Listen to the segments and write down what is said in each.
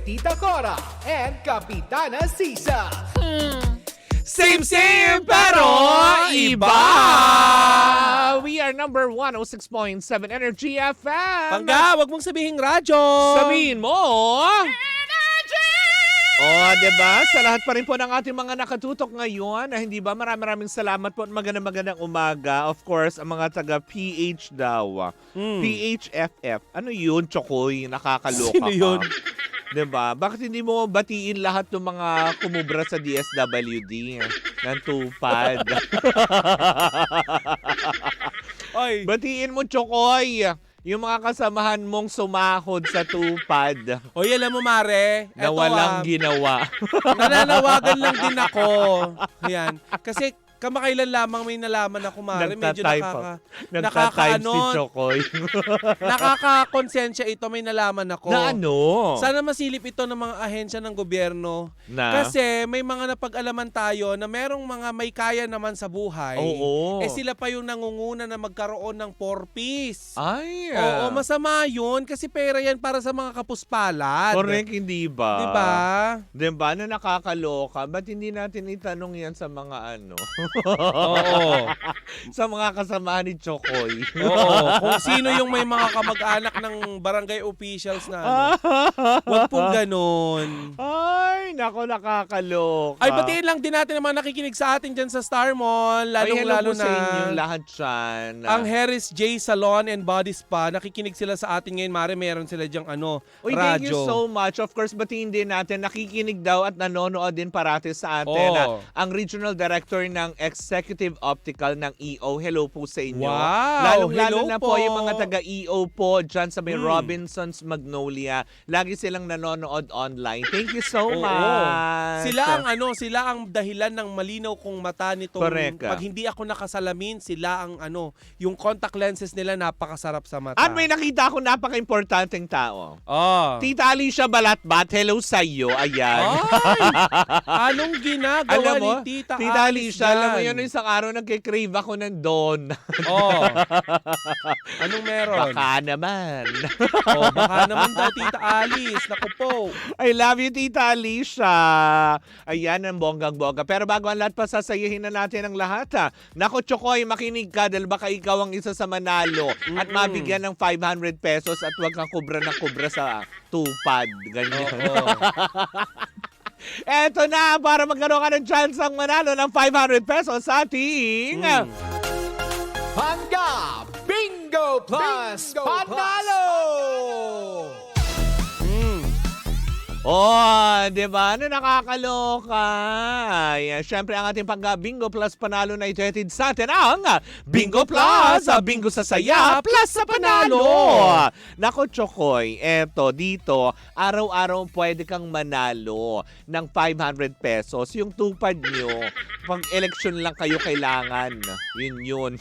Tita Cora and Kapitana Sisa. Same pero iba! We are number 106.7 Energy FM. Pangga, wag mong sabihin radyo. Sabihin mo! Diba? Sa lahat pa rin po ng ating mga nakatutok ngayon, hindi ba? Maraming salamat po at magandang umaga. Of course, ang mga taga-PH daw. PHFF. Ano yun, Chokoy? Nakakaloka Sino yun? Diba? Bakit hindi mo batiin lahat ng mga kumubra sa DSWD ng tupad? Oy, Batiin mo, Chokoy, yung mga kasamahan mong sumahod sa tupad oy, alam mo Mare, na eto, walang ginawa. nananawagan lang din ako. Ayan. Kasi kamakailan lamang may nalaman ako, Mare. Medyo Nagtatype si Chokoy. nakaka-konsensya ito, may nalaman ako. Na ano? Sana masilip ito ng mga ahensya ng gobyerno. Na? Kasi may mga napag-alaman tayo na merong mga may kaya naman sa buhay. Oo. Sila pa yung nangunguna na magkaroon ng 4-piece. Ay. Oo, masama yun kasi pera yan para sa mga kapuspalad. Correct, hindi ba? Diba? Diba na nakakaloka? Ba't hindi natin itanong yan sa mga ano? Oo. Sa mga kasamahan ni Chokoy. Oo. Kung sino yung may mga kamag-anak ng barangay officials na ano. Huwag pong ganun. Ay, nako, nakakaloka. Ay, batiin lang din natin ang mga nakikinig sa atin dyan sa Star Mall. Lalong-lalo po na sa inyong lahat dyan. ang Harris J Salon and Body Spa. Nakikinig sila sa atin ngayon. Mare, meron sila dyang Uy, radyo. thank you so much. Of course, batiin din natin. Nakikinig daw at nanonood din parati sa atin. Ang Regional Director ng Executive Optical ng EO. Hello po sa inyo. Wow! Lalo Hello na po yung mga taga-EO po dyan sa may Robinsons Magnolia. Lagi silang nanonood online. Thank you so much. Sila ang dahilan ng malinaw kong mata nitong Correct. pag hindi ako nakasalamin, sila ang yung contact lenses nila napakasarap sa mata. At may nakita ako napaka-importanteng tao. Tita, Tita Alicia Balatbat, hello sa iyo. Ayan. anong ginagawa Alam mo, ni Tita Alicia, alam mo yun, isang araw nagkikrave ako ng donut. Anong meron? Baka naman. Baka naman daw, Tita Alice. Naku po. I love you, Tita Alicia. Ayan, ang bonggang-bongga. Pero bago ang lahat pa, sasayahin na natin ang lahat. Naku, Chokoy, makinig ka dahil baka ikaw ang isa sa manalo at mabigyan ng 500 pesos at huwag kang kubra sa tupad. Ganyan. Eto na, para magkaroon ka ng chance ang manalo ng 500 pesos sa ating... Pangga Bingo Plus Panalo! Di ba? Ano nakakaloka? Ayan, syempre ang ating Pangga-Bingo Plus Panalo na itetid sa atin ang Bingo Plus! Bingo sa saya, plus sa panalo! Nako, Chokoy, eto, dito, araw-araw pwede kang manalo ng 500 pesos. Yung tupad nyo, pag eleksyon lang kayo kailangan. Yun.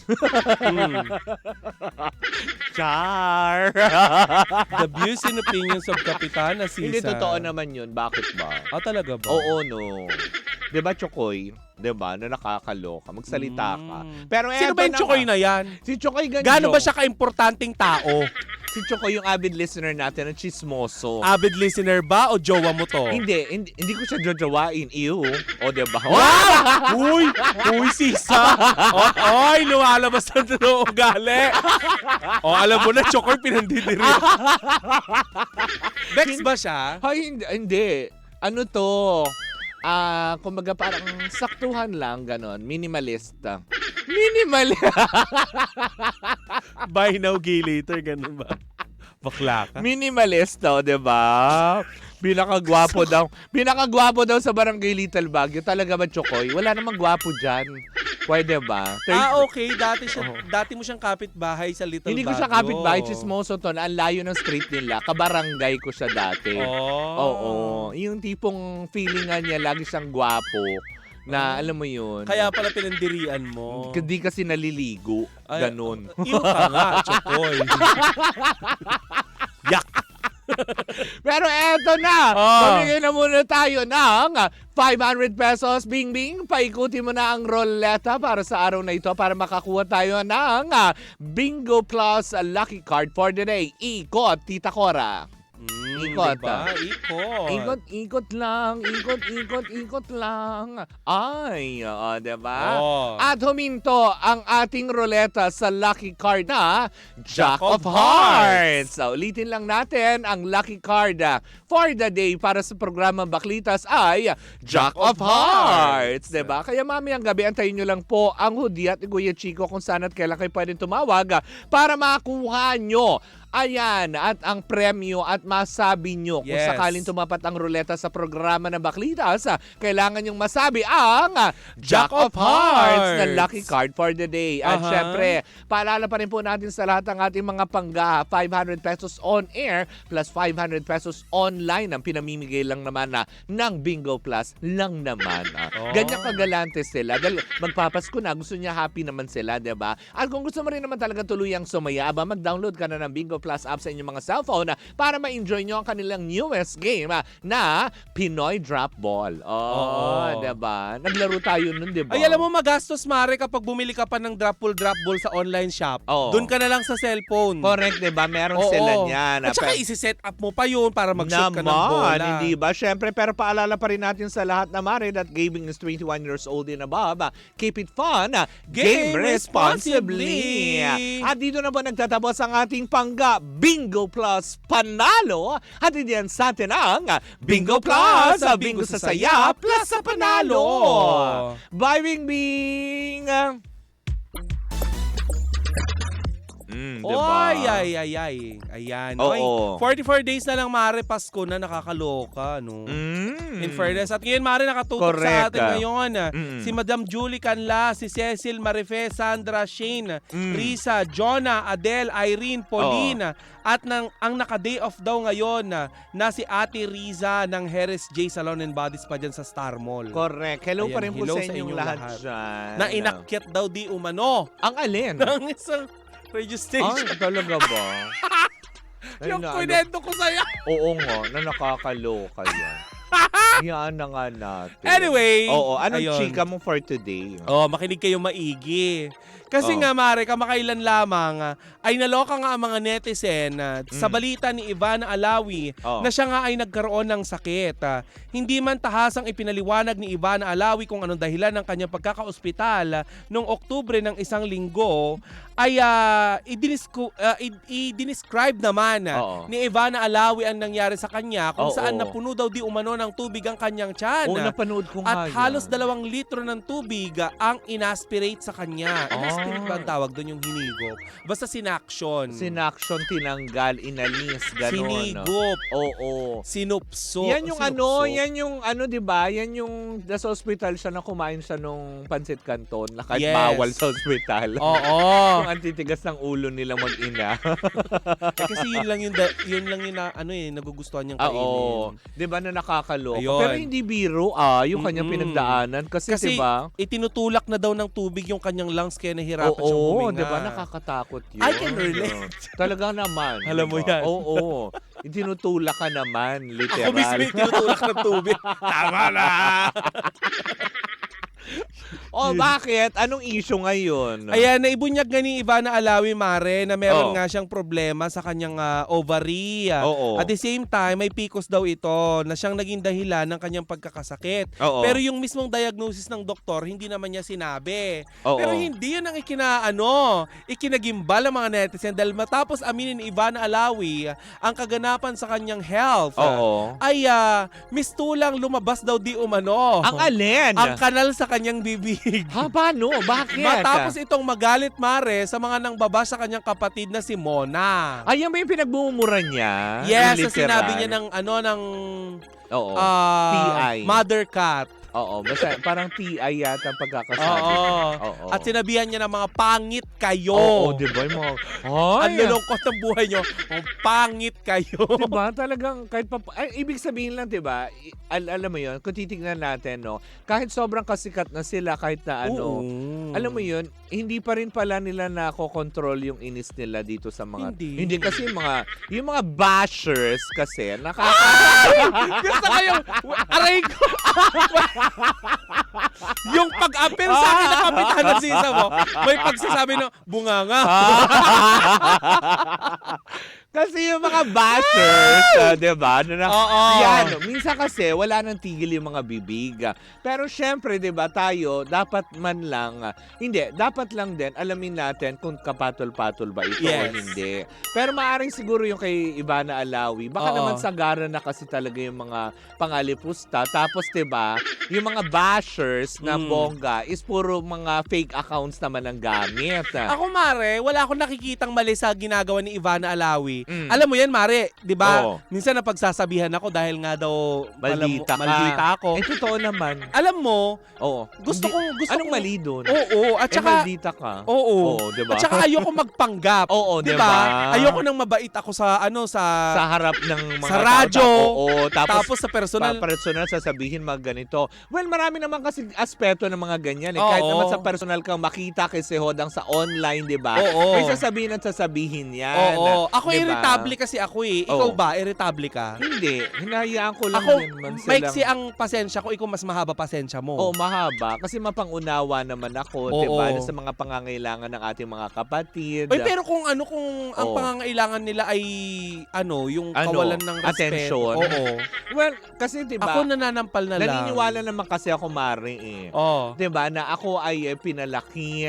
Char! The views and opinions of Kapitana Sisa. Hindi totoo naman yun. Bakit ba? Talaga ba? Oo, no. Diba, Chokoy? Diba, na nakakaloka. Magsalita ka. Pero Sino ba yung Chokoy na yan? Si Chokoy ganyan. Gaano ba siya ka-importanting tao? Si Chokoy yung avid listener natin, ang chismoso. Avid listener ba o jowa mo to? Hindi ko siya jojowain. Ew. O, diba? Wow! Uy, Sisa! Oy, lumalabas na ito ugali. Alam mo na, Chokoy, pinandidiri. Bex ba siya? Ay, hindi. Ano to? Kumbaga parang saktuhan lang, ganon. Minimalist. Buy now, gay later, ganun ba? Bakla ka? Minimalist daw, diba? Pinakagwapo daw sa Barangay Little Baguio. Talaga ba, Chokoy? Wala namang gwapo dyan. Pwede ba? Okay. Dati mo siyang kapitbahay sa Little Hindi ko Baguio. siya kapitbahay, chismoso to. Ang layo ng street nila. Kabarangay ko siya dati. Oo. Yung tipong feelingan niya, lagi siyang gwapo. Na alam mo yun. Kaya pala pinandirian mo. Hindi kasi naliligo. Ganon. Iyo ka nga, Chokoy. Yak! Pero eto na, pamigay na muna tayo ng 500 pesos. Bing Bing, paikuti mo na ang roleta para sa araw na ito para makakuha tayo ng Bingo Plus Lucky Card for the day. Ikot, Tita Cora. Ikot. Diba? Ikot. Ikot lang, ikot lang. Ay, diba? Oh. At huminto ang ating ruleta sa lucky card na Jack of Hearts. So, ulitin lang natin ang lucky card for the day para sa programa Baklitas ay Jack of Hearts. Diba? Kaya mamayang gabi, antayin nyo lang po ang hudyat ni Kuya Chico kung saan at kailan kayo pwedeng tumawag para makuha nyo. Ayan, at ang premyo at masabi nyo kung Yes. sakaling tumapat ang ruleta sa programa ng Baklitas, kailangan yung masabi ang Jack of Hearts na lucky card for the day. At syempre, paalala pa rin po natin sa lahat ng ating mga pangga, 500 pesos on air plus 500 pesos online ang pinamimigay lang naman ng Bingo Plus lang naman. Ganyan kagalante sila. Magpapasko na, gusto niya happy naman sila, diba? At kung gusto mo rin naman talaga tuluyang sumaya, mag-download ka na ng Bingo Plus app sa inyong mga cellphone para ma-enjoy nyo ang kanilang newest game na Pinoy Drop Ball. Diba? Naglaro tayo nun, diba? Ay, alam mo, magastos, Mare, kapag bumili ka pa ng drop ball sa online shop. Doon ka na lang sa cellphone. Correct, diba? Meron sila niyan. At saka isi-set up mo pa yun para mag-shoot ka ng bola. Hindi ba? Siyempre, pero paalala pa rin natin sa lahat na Mare that gaming is 21 years old and above. Keep it fun. Game responsibly. At dito na ba nagtatapos ang ating pangga Bingo Plus Panalo? At diyan sa atin ang Bingo Plus, Bingo sa Saya Plus sa Panalo. Bye, Bing Bing! Diba? Ay. Ayan. Oo. 44 days na lang, Mare, Pasko na, nakakaloka, no? In fairness. At ngayon, Mare, nakatutok sa atin ngayon. Si Madam Julie Canla, si Cecil Marife, Sandra, Shane, Risa, Jonah, Adele, Irene, Pauline, at ang naka-day off daw ngayon na si Ate Riza ng Harris J Salon and Body Spa dyan sa Star Mall. Correct. Hello Ayan, pa rin po hello sa inyong lahat dyan. Na inakyat daw di umano. Ang alin? Ng isang radio station. Ay, talaga ba? Ay, Yung na, kwento ko sa'yo. Oo nga, na nakakaloka yan. Yan na nga natin. Anyway. Oo, anong ayun. chika mo for today? Makinig kayo maigi. Kasi nga, Mare, kamakailan lamang ay naloka nga ang mga netizen sa balita ni Ivana Alawi na siya nga ay nagkaroon ng sakit. Hindi man tahasang ipinaliwanag ni Ivana Alawi kung anong dahilan ng kanyang pagkakaospital noong Oktubre ng isang linggo, ay i-describe naman ni Ivana Alawi ang nangyari sa kanya kung saan napuno daw di umano ng tubig ang kanyang tiyan. Oo, napanood ko nga At halos 2 litro ng tubig ang inaspirate sa kanya. Inaspirate ba ang tawag doon, yung hinigop? Basta sinaksyon. Sinaksyon, tinanggal, inalis, gano'n. Sinigop. Oo. Sinupso. Yan yung di ba? Yan yung nasa hospital siya na kumain siya nung pancit canton na kahit bawal sa hospital. Oo. Yung antitigas ng ulo nila mag-ina. Kasi yun lang yung nagugustuhan niyang kainin. Oo. Di ba na nakakaloka? Ayun. Pero hindi biro, yung kanyang pinagdaanan. Kasi di ba? Itinutulak na daw ng tubig yung kanyang lungs kaya nahirapan siyang huminga. Di ba? Nakakatakot yun. I can relate. Talaga naman. Alam mo yan. Oo. Itinutulak ka naman, literal. Ako mismo itinutulak ng tubig. Tama na! Bakit? Anong issue ngayon? Ayan, naibunyag nga ni Ivana Alawi, Mare, na meron nga siyang problema sa kanyang ovary. At the same time, may PCOS daw ito na siyang naging dahilan ng kanyang pagkakasakit. Pero yung mismong diagnosis ng doktor, hindi naman niya sinabi. Pero hindi yun ang ikinagimbal ng mga netizen dahil matapos aminin ni Ivana Alawi ang kaganapan sa kanyang health, ay mistulang lumabas daw di umano. Ang alin? Ang kanal sa kanyang bibig. Ha, paano? Bakit? Matapos itong magalit, Mare, sa mga nangbaba sa kanyang kapatid na si Mona. Ay, yan ba yung pinagbumura niya? Yes, Yung sa sinabi niya ng TI. mother cat. Oo, basta parang TI yata ang pagkakasabi. Oo. At sinabihan niya ng mga pangit kayo. Oo, di ba? Yung mga, ang lulungkot ng buhay niyo. Pangit kayo. Di ba? Talagang kahit ibig sabihin lang, di ba? Alam mo yun, kung titignan natin, no, kahit sobrang kasikat na sila, kahit na alam mo yun, hindi pa rin pala nila nakokontrol yung inis nila dito sa mga... Hindi kasi yung mga bashers kasi, Gusto kayong, aray ko. Yung pag-appeal sa akin na kapitan ng sisa mo, may pagsasabi ng bunganga. Kasi yung mga bashers, diba? Oo. Yan, minsan kasi wala nang tigil yung mga bibig. Pero syempre, diba, tayo, dapat man lang, dapat lang din alamin natin kung kapatol-patol ba ito o Yes. hindi. Pero maaring siguro yung kay Ivana Alawi, baka Oo. naman sagaran na kasi talaga yung mga pangalipusta. Tapos, diba, yung mga bashers na bongga is puro mga fake accounts naman ang gamit. Ako, Mare, wala akong nakikitang mali sa ginagawa ni Ivana Alawi. Mm. Alam mo yan, Mare, di ba? Oo. Minsan napagsasabihan ako dahil nga daw Maldita ka. maldita ako. Eh, totoo naman. Alam mo, Oo. gusto Anong kong- mali doon? Oo, at Eh, saka, maldita ka. oo. Oo, diba? At saka ayoko magpanggap. Oo, di diba? ba? Ayoko nang mabait ako sa Sa harap ng mga sa tao. radyo. Oo, tapos sa personal. personal sasabihin mga ganito. Well, marami naman kasi aspeto ng mga ganyan. Eh. Oo. Kahit naman sa personal kang makita kay si Hodang sa online, di ba? Oo. May sasabihin at sasabihin yan. Oo. Ako Diba? irritable kasi ako eh. Ikaw Oo. ba? Irritable ka? Hindi. Hinahayaan ko lang Ako, din man silang... maiksi ang pasensya ko. Ikaw mas mahaba pasensya mo. Oo, mahaba. Kasi mapangunawa naman ako, Oo. di ba? Sa mga pangangailangan ng ating mga kapatid. Oy, pero kung ang Oo. pangangailangan nila ay yung kawalan ng respeto. attention. Oo. Well, kasi di ba? Ako nananampal na lang. Naniniwala naman kasi ako, Mari, eh. Oo. 'Di ba na ako ay pinalaki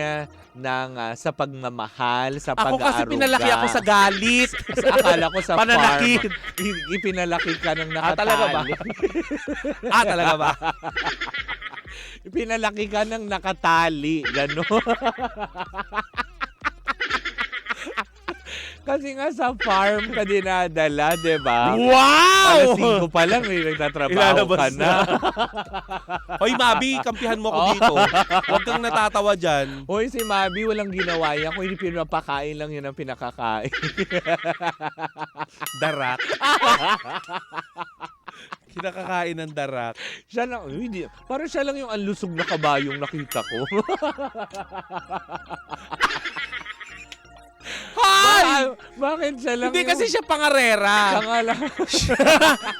ng sa pagmamahal, sa Ako pag-aaruga. kasi pinalaki ako sa galit. Akala ko sa Pananakit. farm. Ipinalaki ka ng nakatali. talaga ba? Talaga ba? Pinalaki ka ng nakatali. Gano'n. Kasi nga sa farm ka dinadala, di ba? Alas 5 Wow! pa lang, may nagtatrabaho Ilalabas ka na. Oy, Mabi, kampihan mo ako dito. Huwag kang natatawa dyan. Hoy, si Mabi, walang ginawa yan. Kung hindi pinapakain lang yun ang pinakakain. Darak. Kinakakain ng darak. Siya lang, hindi, parang siya lang yung anlusog na kabayong nakita ko. Hay! Bakit siya lang Hindi yung... kasi siya pangarera. Siya nga lang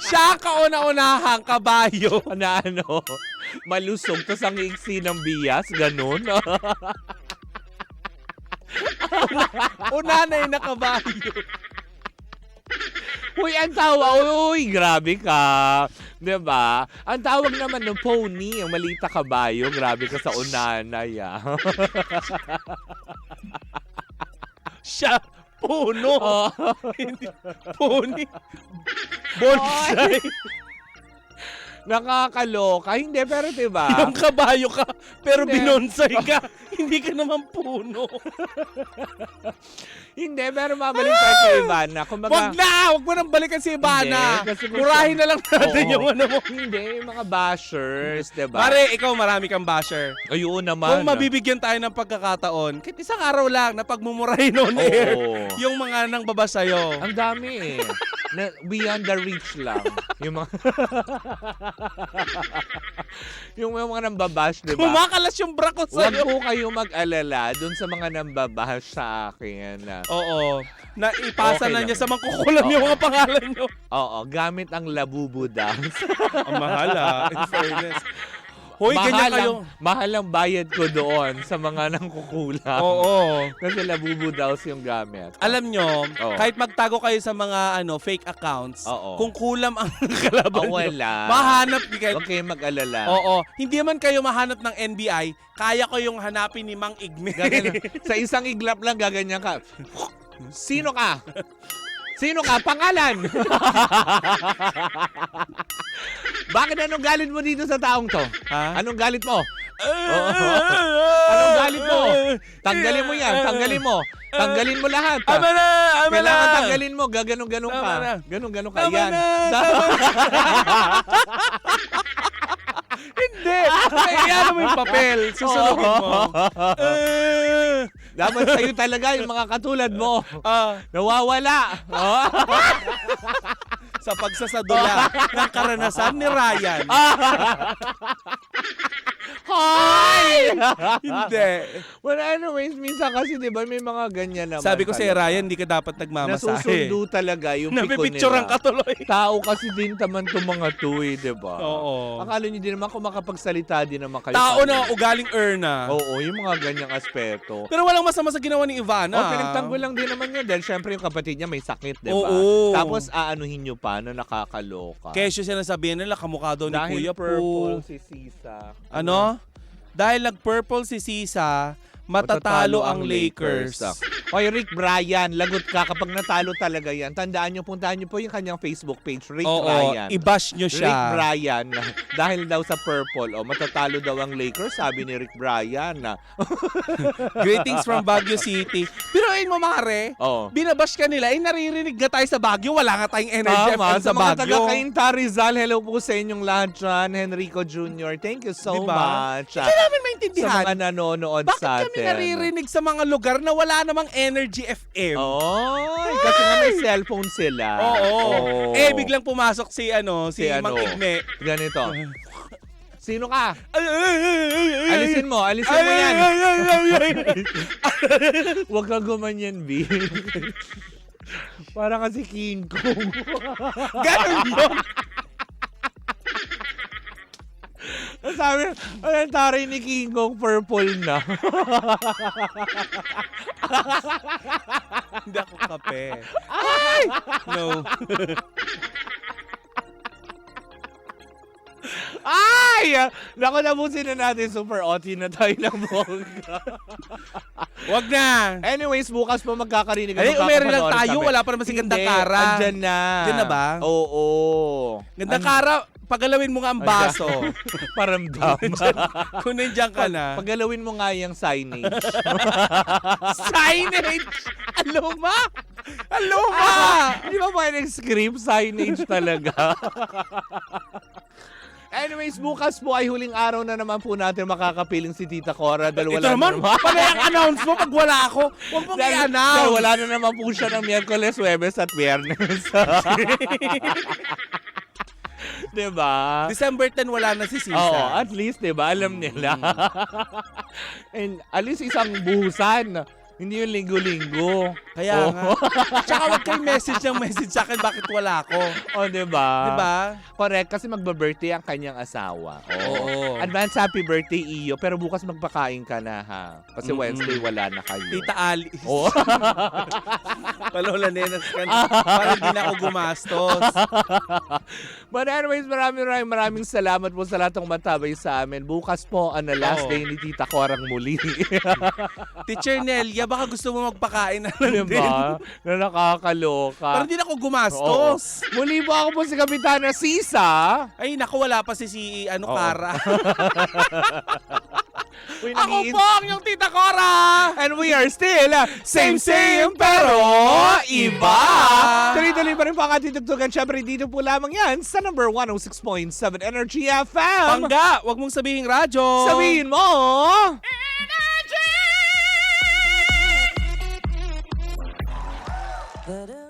Siya ang kauna-unahang kabayo. na ano, malusog, tapos ang iksi ng bias, ganun. Una na yung nakabayo. Uy, ang tawa, uy, grabe ka. Diba? Ang tawag naman ng pony, ang malita kabayo, grabe ka sa unanay, Siya, puno. Oh. Hindi, pony. Bonsai. Nakakaloka. Hindi, pero diba? Yung kabayo ka, pero Hindi. binonsay ka. Hindi ka naman puno. Hindi, pero mabalik tayo kay Ivana. Wag na! Wag mo nang balikan si Ivana. Hindi, kasi gusto- Murahin na lang natin Oo. yung ano mo. Hindi, yung mga bashers, diba? Mare, ikaw marami kang basher. Ayun naman. Kung mabibigyan tayo ng pagkakataon, kahit isang araw lang na pagmumurahin on Oo. air, yung mga nang baba sa'yo. Ang dami eh. Beyond the reach lang. Yung mga... yung mga nambabash, diba? Kumakalas yung bra ko Huwag sa'yo. po kayo mag-alala dun sa mga nambabash sa akin. Oo. Naipasa Okay na lang. niya sa mangkukulam yung mga pangalan niyo. Oo, gamit ang labubu dance. Ang mahal in fairness. Hoy, ganyan kayo. Mahal ang bayad ko doon sa mga nangkukulam. Oo. Kasi labubu dance yung gamit. Alam nyo, Oo. kahit magtago kayo sa mga fake accounts, Oo. kung kulam ang kalaban nyo, wala. mahanap ni kayo. Huwag kayong mag-alala. Oo. Hindi man kayo mahanap ng NBI, kaya ko yung hanapin ni Mang Igme. Gaganyan. Sa isang iglap lang, gaganyan ka. Sino ka? Sino ka? Pangalan! Bakit anong galit mo dito sa taong to? Ha? Anong galit mo? Anong galit mo? Tanggalin mo yan. Tanggalin mo. Tanggalin mo lahat. Ama na! Ama na! Kailangan tanggalin mo. Gaganong-ganon Tama ka. na. Ganon-ganon ka. Tama Yan. na! Tama na! Hindi! Kaya mo yung papel. Susunugin mo. Dapat sa'yo talaga yung mga katulad mo. Ah, Nawawala. Oh. sa pagsasadula ng karanasan ni Ryan. Hoy! Hindi. Well, anyways, minsan kasi, di ba, may mga ganyan naman. Sabi ko sa talaga. Ryan, hindi ka dapat nagmamasahe. Nasusundo talaga yung piko Napipicturean nila. ka tuloy. Tao kasi din taman itong mga to eh, di ba? Oo. Akala nyo din naman kung makapagsalita din naman kayo. Tao na ugaling Erna. Oo, yung mga ganyang aspeto. Pero walang masama sa ginawa ni Ivana. Pinagtanggol lang din naman yun dahil syempre yung kapatid niya may sakit, di ba? Oo. Tapos aanuhin nyo pa na nakakaloka. Kesyo sinasabihan nila, kamukha daw ni dahil Kuya purple Po. si Sisa. Ano? Dahil nag-purple si Sisa, matatalo ang Lakers. Oy, Rick Bryan, lagot ka kapag natalo talaga yan. Tandaan nyo, puntahan nyo po yung kanyang Facebook page, Rick Oo, Bryan. i-bash nyo Rick siya. Bryan, dahil daw sa purple, matatalo daw ang Lakers, sabi ni Rick Bryan. Greetings from Baguio City. Biruin mo, Mare. Oh. Binabash ka nila, naririnig na tayo sa Baguio. Wala nga tayong energy Tama, FM sa sa mga Baguio. taga-Cainta Rizal, hello po sa inyong lahat dyan. Henrico Jr., thank you so Diba? much. Hindi namin Sa maintindihan. mga nanonood Bakit sa kami atin. naririnig sa mga lugar na wala namang energy FM? Oy, kasi nga may cellphone sila. Oo. Eh, biglang pumasok si Si Mang Igme. Ganito. Sino ka? Alisin mo yan. Huwag kang gumanyan, B. Para kasi King Kong. Ganun yun. Sabi, ang taray ni King Kong purple na. Hindi ako kape. Ay! No. Ay! Naku, nabusin na natin. Super OT na tayo ng bongga. Wag na. Anyways, bukas po magkakarinig. Ay, umerin lang magkakapanoorin tayo. kami. Wala pa naman si Gandang Hindi, Kara. andyan na. Andyan na ba? Oo. Gandang Kara, pagalawin mo nga ang baso. Paramdam. Kung nandiyan ka na. Pagalawin mo nga yung signage. Signage! Aloma! Aloma! Di ba pwedeng script signage talaga? Anyways, bukas po ay huling araw na naman po natin makakapiling si Tita Cora. Dahil Ito wala naman, panay ang announce mo pag wala ako. Huwag mong dahil i-announce. wala na naman po siya ng Miyerkules, Huwebes at Biyernes. Diba? December 10, wala na si Sisa. Oo, at least, diba? Alam nila. And at least isang buhusan. Hindi yung linggo-linggo. Kaya nga. Tsaka huwag kayong message sa akin bakit wala ako. O, diba? Diba? Correct, kasi magba-birthday ang kanyang asawa. Oo. Advance happy birthday, Iyo. Pero bukas magpakain ka na, ha? Kasi Wednesday wala na kayo. Tita Alice. Oo. Palola Nenas ka na. Para hindi na ako gumastos. But anyways, maraming salamat po sa lahat ng matabay sa amin. Bukas po, ang last Oo. day ni Tita Corang muli. Teacher Nelia, baka gusto mo magpakain na lang din. Diba? Na nakakaloka. Para hindi na ako gumastos. Oo. Muli po ako po si Kapitana Sisa. Ay, naku, wala pa si Oo. Kara. Uy, Ako po ang yung Tita Cora! And we are still same pero iba. Tuloy-tuloy pa rin po ang ating tugtugan. Siyempre dito po lamang yan sa number 106.7 Energy FM. Pangga, wag mong sabihin radyo. Sabihin mo. Energy!